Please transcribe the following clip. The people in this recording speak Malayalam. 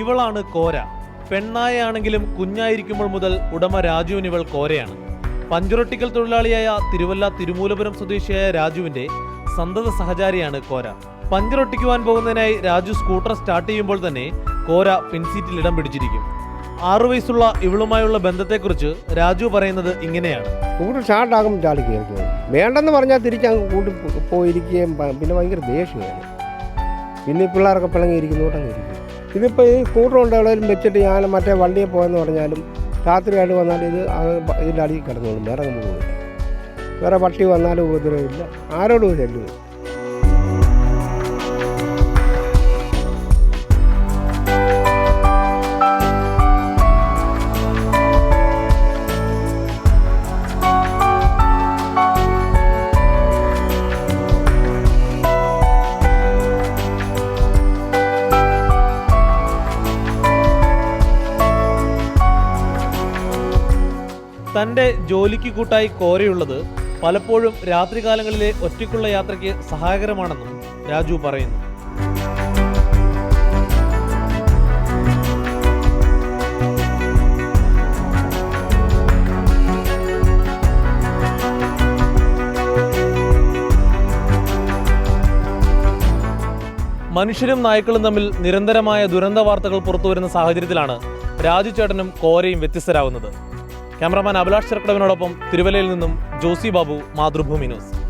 ഇവളാണ് കോര. പെണ്ണായാണെങ്കിലും കുഞ്ഞായിരിക്കുമ്പോൾ മുതൽ ഉടമ രാജുവിന് ഇവൾ കോരയാണ്. പഞ്ചറൊട്ടിക്കൽ തൊഴിലാളിയായ തിരുവല്ല തിരുമൂലപുരം സ്വദേശിയായ രാജുവിന്റെ സന്തത സഹചാരിയാണ് കോര. പഞ്ചറൊട്ടിക്കുവാൻ പോകുന്നതിനായി രാജു സ്കൂട്ടർ സ്റ്റാർട്ട് ചെയ്യുമ്പോൾ തന്നെ കോര പിൻസീറ്റിൽ ഇടം പിടിച്ചിരിക്കും. 6 വയസ്സുള്ള ഇവളുമായുള്ള ബന്ധത്തെക്കുറിച്ച് രാജു പറയുന്നത് ഇങ്ങനെയാണ്. സ്കൂട്ടർ സ്റ്റാർട്ടാകും ചാടി കയറി വേണ്ടെന്ന് പറഞ്ഞാൽ തിരിച്ചങ്ങ് കൂട്ടി പോയിരിക്കുകയും പിന്നെ ഭയങ്കര ദേഷ്യമാണ്. പിന്നെ ഈ പിള്ളേരൊക്കെ പിണങ്ങിയിരിക്കുന്നോട്ടങ്ങ് ഇരിക്കും. ഇതിപ്പോൾ ഈ സ്കൂട്ടർ കൊണ്ട് എവിടെയെങ്കിലും വെച്ചിട്ട് ഞാൻ മറ്റേ വണ്ടിയെ പോയെന്ന് പറഞ്ഞാലും രാത്രിയായിട്ട് വന്നാൽ ഇതിൻ്റെ അടിയിൽ കിടന്നോളും. വേറെ പോകും. വേറെ പട്ടി വന്നാലും ഉപദ്രവമില്ല, ആരോടും ചെല്ലുക. തൻ്റെ ജോലിക്ക് കൂട്ടായി കോരയുള്ളത് പലപ്പോഴും രാത്രികാലങ്ങളിലെ ഒറ്റയ്ക്കുള്ള യാത്രയ്ക്ക് സഹായകരമാണെന്നും രാജു പറയുന്നു. മനുഷ്യരും നായ്ക്കളും തമ്മിൽ നിരന്തരമായ ദുരന്ത വാർത്തകൾ പുറത്തുവരുന്ന സാഹചര്യത്തിലാണ് രാജു ചേട്ടനും കോരയും വ്യത്യസ്തരാകുന്നത്. ക്യാമറമാൻ അഭിലാഷ് ചെർക്കടവിനോടൊപ്പം തിരുവല്ലയിൽ നിന്നും ജോസി ബാബു, മാതൃഭൂമി ന്യൂസ്.